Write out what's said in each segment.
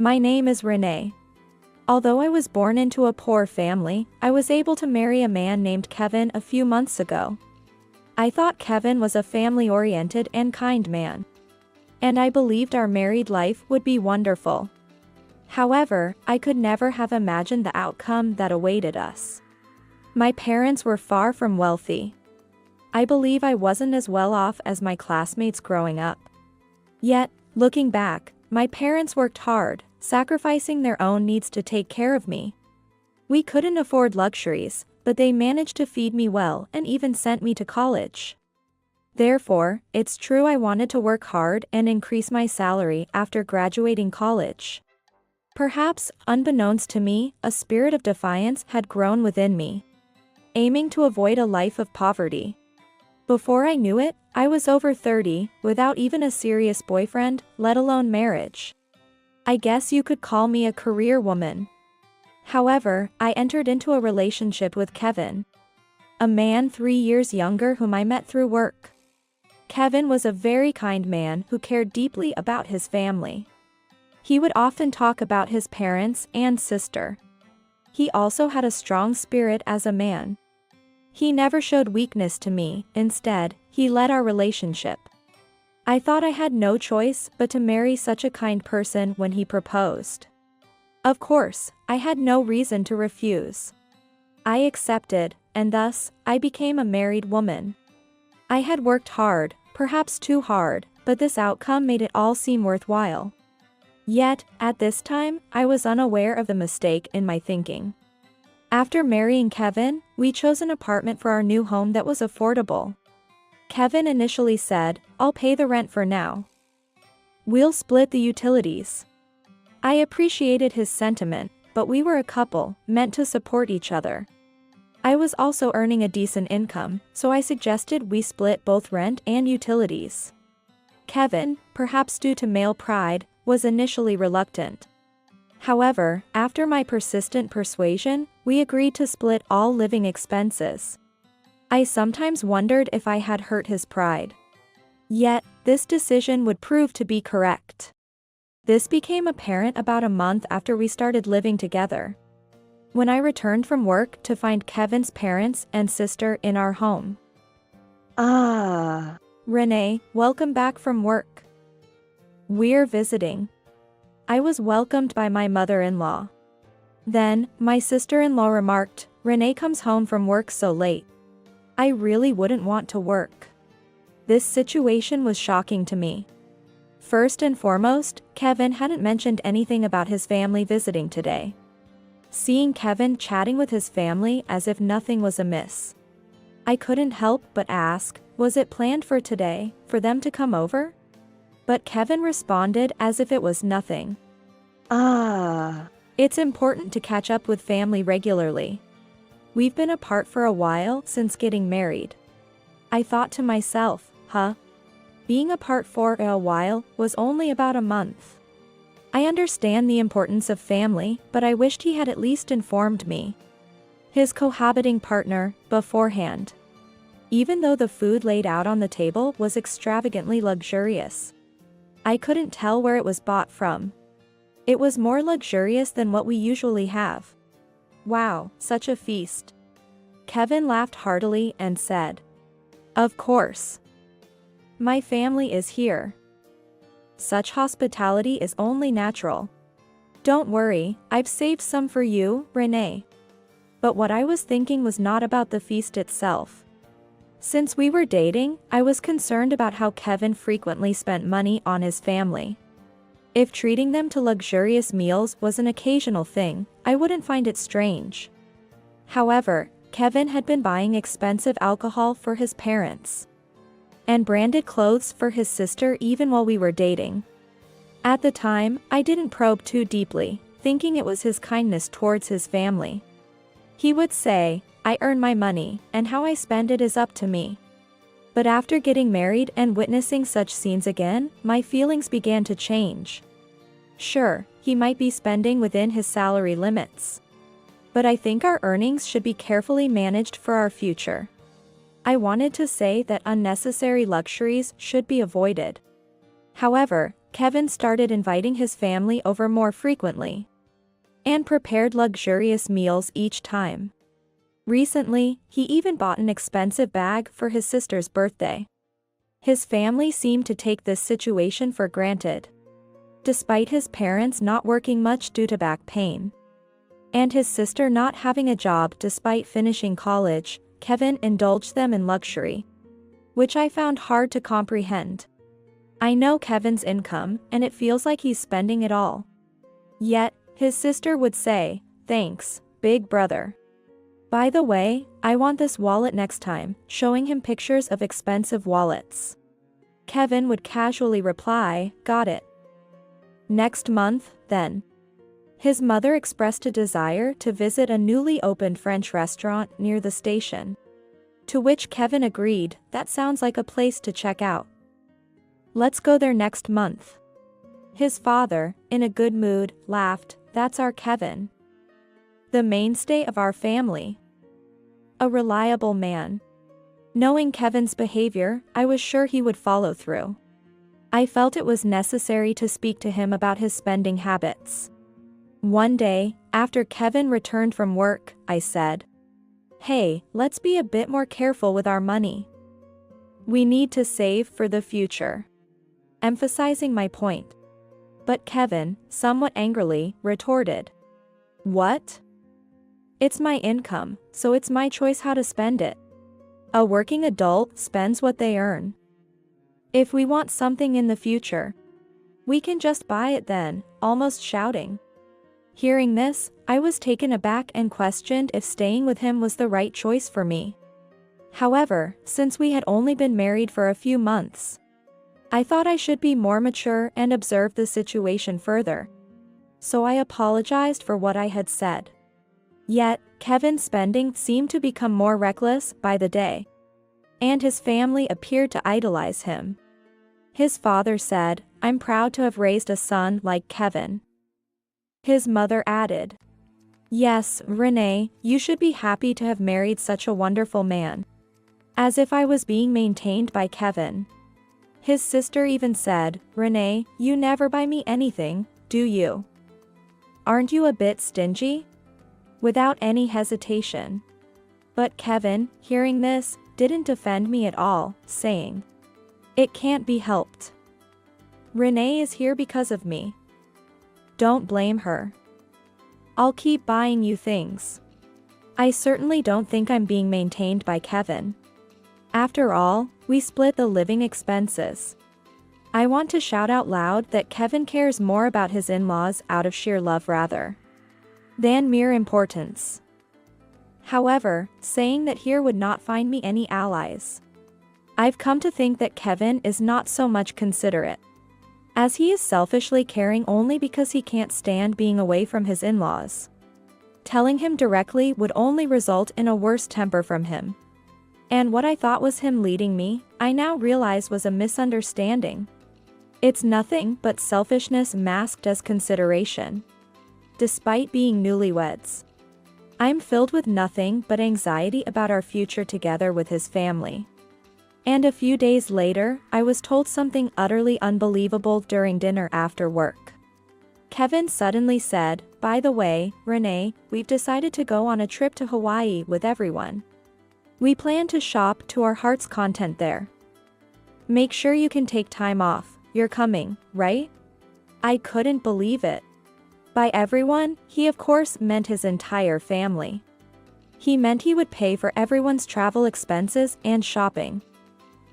My name is Renee. Although I was born into a poor family, I was able to marry a man named Kevin a few months ago. I thought Kevin was a family-oriented and kind man. And I believed our married life would be wonderful. However, I could never have imagined the outcome that awaited us. My parents were far from wealthy. I believe I wasn't as well off as my classmates growing up. Yet, looking back, my parents worked hard, sacrificing their own needs to take care of me. We couldn't afford luxuries, but they managed to feed me well and even sent me to college. Therefore, it's true I wanted to work hard and increase my salary after graduating college. Perhaps, unbeknownst to me, a spirit of defiance had grown within me, aiming to avoid a life of poverty. Before I knew it, I was over 30, without even a serious boyfriend, let alone marriage. I guess you could call me a career woman. However, I entered into a relationship with Kevin, a man 3 years younger whom I met through work. Kevin was a very kind man who cared deeply about his family. He would often talk about his parents and sister. He also had a strong spirit as a man. He never showed weakness to me, instead, he led our relationship. I thought I had no choice but to marry such a kind person when he proposed. Of course, I had no reason to refuse. I accepted, and thus, I became a married woman. I had worked hard, perhaps too hard, but this outcome made it all seem worthwhile. Yet, at this time, I was unaware of the mistake in my thinking. After marrying Kevin, we chose an apartment for our new home that was affordable. Kevin initially said, "I'll pay the rent for now. We'll split the utilities." I appreciated his sentiment, but we were a couple, meant to support each other. I was also earning a decent income, so I suggested we split both rent and utilities. Kevin, perhaps due to male pride, was initially reluctant. However, after my persistent persuasion, we agreed to split all living expenses. I sometimes wondered if I had hurt his pride. Yet, this decision would prove to be correct. This became apparent about a month after we started living together, when I returned from work to find Kevin's parents and sister in our home. Renee, welcome back from work. We're visiting. I was welcomed by my mother-in-law. Then, my sister-in-law remarked, "Renee comes home from work so late. I really wouldn't want to work." This situation was shocking to me. First and foremost, Kevin hadn't mentioned anything about his family visiting today. Seeing Kevin chatting with his family as if nothing was amiss, I couldn't help but ask, was it planned for today, for them to come over? But Kevin responded as if it was nothing. It's important to catch up with family regularly. We've been apart for a while since getting married. I thought to myself, being apart for a while was only about a month. I understand the importance of family, but I wished he had at least informed me, his cohabiting partner, beforehand. Even though the food laid out on the table was extravagantly luxurious, I couldn't tell where it was bought from. It was more luxurious than what we usually have. Wow, such a feast. Kevin laughed heartily and said, "Of course. My family is here. Such hospitality is only natural. Don't worry, I've saved some for you, Renee." But what I was thinking was not about the feast itself. Since we were dating, I was concerned about how Kevin frequently spent money on his family. If treating them to luxurious meals was an occasional thing, I wouldn't find it strange. However, Kevin had been buying expensive alcohol for his parents and branded clothes for his sister even while we were dating. At the time, I didn't probe too deeply, thinking it was his kindness towards his family. He would say, "I earn my money, and how I spend it is up to me." But after getting married and witnessing such scenes again, my feelings began to change. Sure, he might be spending within his salary limits, but I think our earnings should be carefully managed for our future. I wanted to say that unnecessary luxuries should be avoided. However, Kevin started inviting his family over more frequently and prepared luxurious meals each time. Recently, he even bought an expensive bag for his sister's birthday. His family seemed to take this situation for granted, despite his parents not working much due to back pain, and his sister not having a job despite finishing college. Kevin indulged them in luxury, which I found hard to comprehend. I know Kevin's income, and it feels like he's spending it all. Yet, his sister would say, "Thanks, big brother. By the way, I want this wallet next time," showing him pictures of expensive wallets. Kevin would casually reply, "Got it. Next month, then." His mother expressed a desire to visit a newly opened French restaurant near the station, to which Kevin agreed, "That sounds like a place to check out. Let's go there next month." His father, in a good mood, laughed, "That's our Kevin. The mainstay of our family. A reliable man." Knowing Kevin's behavior, I was sure he would follow through. I felt it was necessary to speak to him about his spending habits. One day, after Kevin returned from work, I said, "Hey, let's be a bit more careful with our money. We need to save for the future," emphasizing my point. But Kevin, somewhat angrily, retorted, "What? It's my income, so it's my choice how to spend it. A working adult spends what they earn. If we want something in the future, we can just buy it then," almost shouting. Hearing this, I was taken aback and questioned if staying with him was the right choice for me. However, since we had only been married for a few months, I thought I should be more mature and observe the situation further. So I apologized for what I had said. Yet, Kevin's spending seemed to become more reckless by the day, and his family appeared to idolize him. His father said, "I'm proud to have raised a son like Kevin." His mother added, "Yes, Renee, you should be happy to have married such a wonderful man." As if I was being maintained by Kevin. His sister even said, "Renee, you never buy me anything, do you? Aren't you a bit stingy?" Without any hesitation. But Kevin, hearing this, didn't defend me at all, saying, "It can't be helped. Renee is here because of me. Don't blame her. I'll keep buying you things." I certainly don't think I'm being maintained by Kevin. After all, we split the living expenses. I want to shout out loud that Kevin cares more about his in-laws out of sheer love rather than mere importance. However, saying that here would not find me any allies. I've come to think that Kevin is not so much considerate, as he is selfishly caring only because he can't stand being away from his in-laws. Telling him directly would only result in a worse temper from him. And what I thought was him leading me, I now realize was a misunderstanding. It's nothing but selfishness masked as consideration. Despite being newlyweds, I'm filled with nothing but anxiety about our future together with his family. And a few days later, I was told something utterly unbelievable during dinner after work. Kevin suddenly said, "By the way, Renee, we've decided to go on a trip to Hawaii with everyone. We plan to shop to our heart's content there. Make sure you can take time off. You're coming, right?" I couldn't believe it. By everyone, he of course meant his entire family. He meant he would pay for everyone's travel expenses and shopping.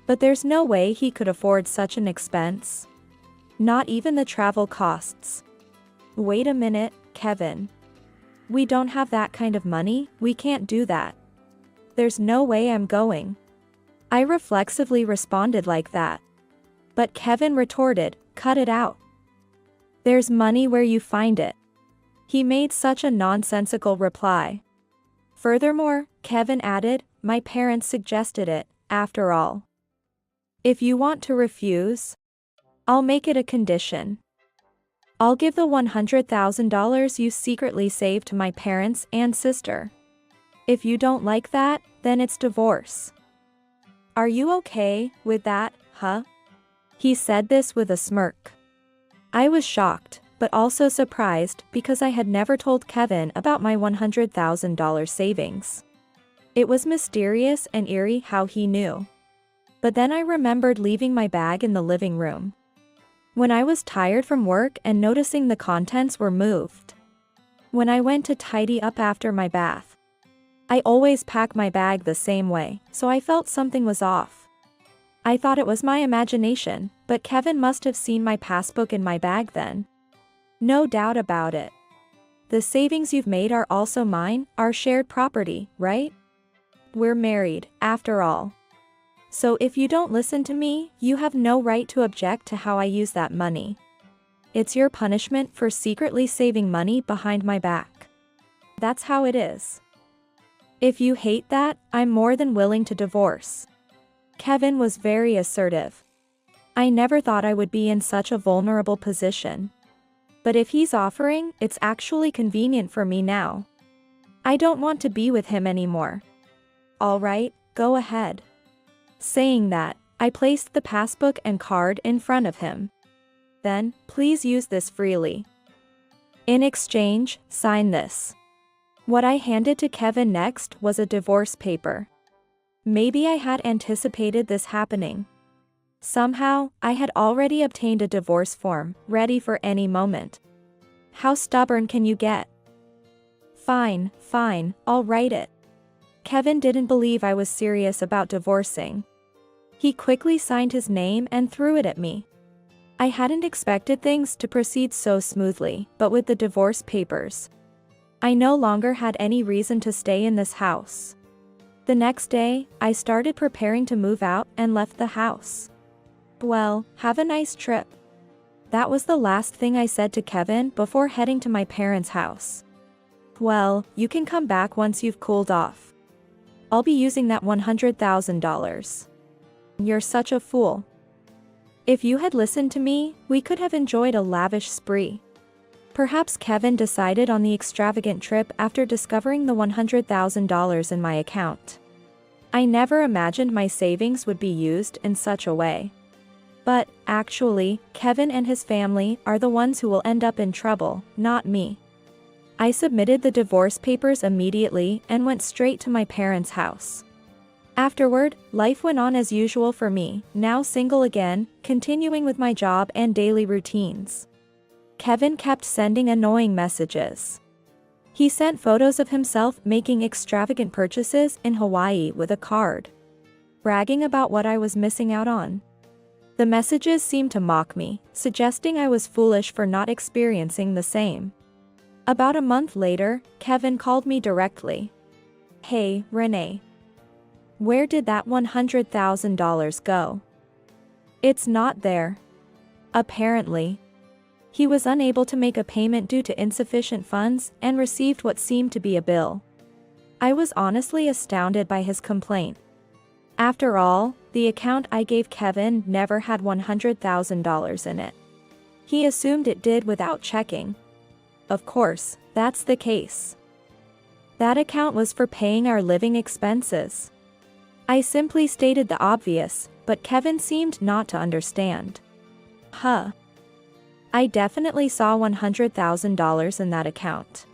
But there's no way he could afford such an expense. Not even the travel costs. Wait a minute, Kevin. We don't have that kind of money, we can't do that. There's no way I'm going. I reflexively responded like that. But Kevin retorted, "Cut it out. There's money where you find it." He made such a nonsensical reply. Furthermore, Kevin added, "My parents suggested it, after all. If you want to refuse, I'll make it a condition. I'll give the $100,000 you secretly saved to my parents and sister. If you don't like that, then it's divorce. Are you okay with that, huh?" He said this with a smirk. I was shocked, but also surprised because I had never told Kevin about my $100,000 savings. It was mysterious and eerie how he knew. But then I remembered leaving my bag in the living room when I was tired from work and noticing the contents were moved. When I went to tidy up after my bath, I always pack my bag the same way, so I felt something was off. I thought it was my imagination, but Kevin must have seen my passbook in my bag then. No doubt about it. The savings you've made are also mine, our shared property, right? We're married, after all. So if you don't listen to me, you have no right to object to how I use that money. It's your punishment for secretly saving money behind my back. That's how it is. If you hate that, I'm more than willing to divorce. Kevin was very assertive. I never thought I would be in such a vulnerable position. But if he's offering, it's actually convenient for me now. I don't want to be with him anymore. All right, go ahead. Saying that, I placed the passbook and card in front of him. Then, please use this freely. In exchange, sign this. What I handed to Kevin next was a divorce paper. Maybe I had anticipated this happening. Somehow, I had already obtained a divorce form, ready for any moment. How stubborn can you get? Fine, I'll write it. Kevin didn't believe I was serious about divorcing. He quickly signed his name and threw it at me. I hadn't expected things to proceed so smoothly, but with the divorce papers, I no longer had any reason to stay in this house. The next day, I started preparing to move out and left the house. Well, have a nice trip. That was the last thing I said to Kevin before heading to my parents' house. Well, you can come back once you've cooled off. I'll be using that $100,000. You're such a fool. If you had listened to me, we could have enjoyed a lavish spree. Perhaps Kevin decided on the extravagant trip after discovering the $100,000 in my account. I never imagined my savings would be used in such a way. But, actually, Kevin and his family are the ones who will end up in trouble, not me. I submitted the divorce papers immediately and went straight to my parents' house. Afterward, life went on as usual for me, now single again, continuing with my job and daily routines. Kevin kept sending annoying messages. He sent photos of himself making extravagant purchases in Hawaii with a card, bragging about what I was missing out on. The messages seemed to mock me, suggesting I was foolish for not experiencing the same. About a month later, Kevin called me directly. Hey, Renee. Where did that $100,000 go? It's not there. Apparently. He was unable to make a payment due to insufficient funds and received what seemed to be a bill. I was honestly astounded by his complaint. After all, the account I gave Kevin never had $100,000 in it. He assumed it did without checking. Of course, that's the case. That account was for paying our living expenses. I simply stated the obvious, but Kevin seemed not to understand. Huh. I definitely saw $100,000 in that account.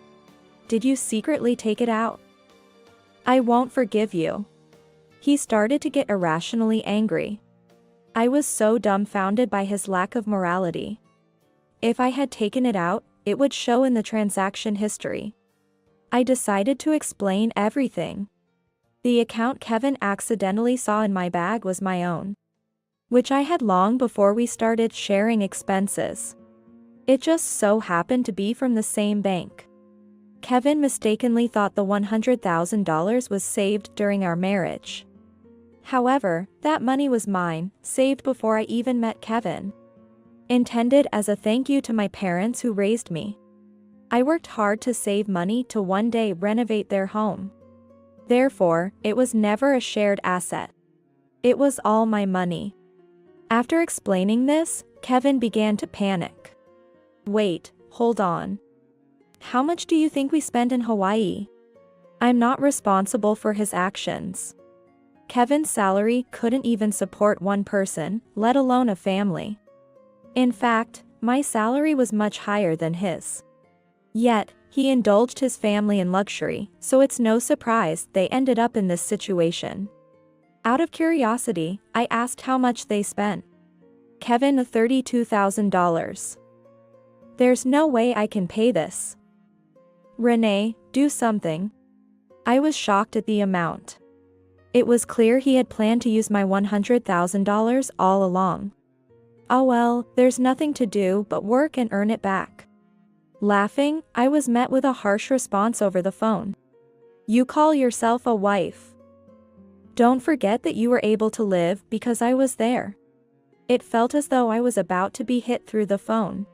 Did you secretly take it out? I won't forgive you. He started to get irrationally angry. I was so dumbfounded by his lack of morality. If I had taken it out, it would show in the transaction history. I decided to explain everything. The account Kevin accidentally saw in my bag was my own, which I had long before we started sharing expenses. It just so happened to be from the same bank. Kevin mistakenly thought the $100,000 was saved during our marriage. However, that money was mine, saved before I even met Kevin. Intended as a thank you to my parents who raised me. I worked hard to save money to one day renovate their home. Therefore, it was never a shared asset. It was all my money. After explaining this, Kevin began to panic. Wait, hold on. How much do you think we spent in Hawaii? I'm not responsible for his actions. Kevin's salary couldn't even support one person, let alone a family. In fact, my salary was much higher than his. Yet, he indulged his family in luxury, so it's no surprise they ended up in this situation. Out of curiosity, I asked how much they spent. Kevin, $32,000. There's no way I can pay this. Renee, do something. I was shocked at the amount. It was clear he had planned to use my $100,000 all along. Oh well, there's nothing to do but work and earn it back. Laughing, I was met with a harsh response over the phone. You call yourself a wife? Don't forget that you were able to live because I was there. It felt as though I was about to be hit through the phone.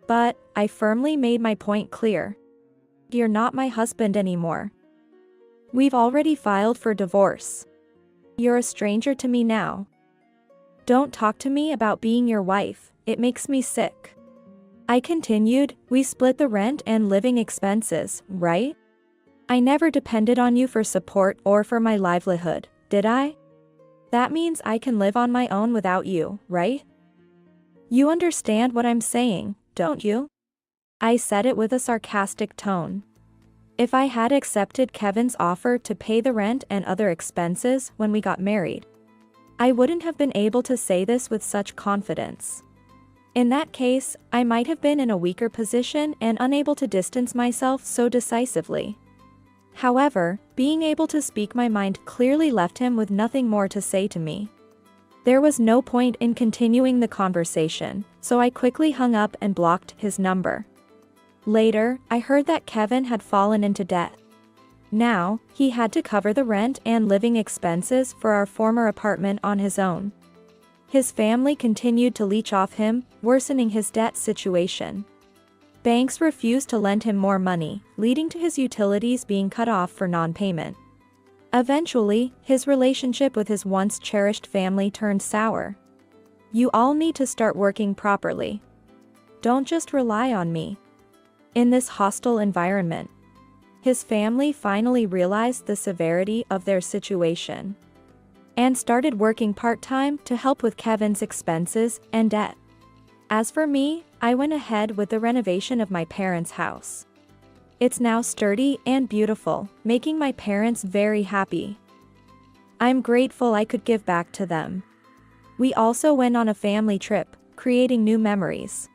But, I firmly made my point clear. You're not my husband anymore. We've already filed for divorce. You're a stranger to me now. Don't talk to me about being your wife, it makes me sick. I continued, we split the rent and living expenses, right? I never depended on you for support or for my livelihood, did I? That means I can live on my own without you, right? You understand what I'm saying, don't you? I said it with a sarcastic tone. If I had accepted Kevin's offer to pay the rent and other expenses when we got married, I wouldn't have been able to say this with such confidence. In that case, I might have been in a weaker position and unable to distance myself so decisively. However, being able to speak my mind clearly left him with nothing more to say to me. There was no point in continuing the conversation, so I quickly hung up and blocked his number. Later, I heard that Kevin had fallen into debt. Now, he had to cover the rent and living expenses for our former apartment on his own. His family continued to leech off him, worsening his debt situation. Banks refused to lend him more money, leading to his utilities being cut off for non-payment. Eventually, his relationship with his once cherished family turned sour. You all need to start working properly. Don't just rely on me. In this hostile environment, his family finally realized the severity of their situation and started working part-time to help with Kevin's expenses and debt. As for me, I went ahead with the renovation of my parents' house. It's now sturdy and beautiful, making my parents very happy. I'm grateful I could give back to them. We also went on a family trip, creating new memories.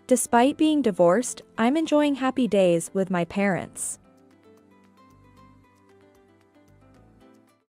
Despite being divorced, I'm enjoying happy days with my parents.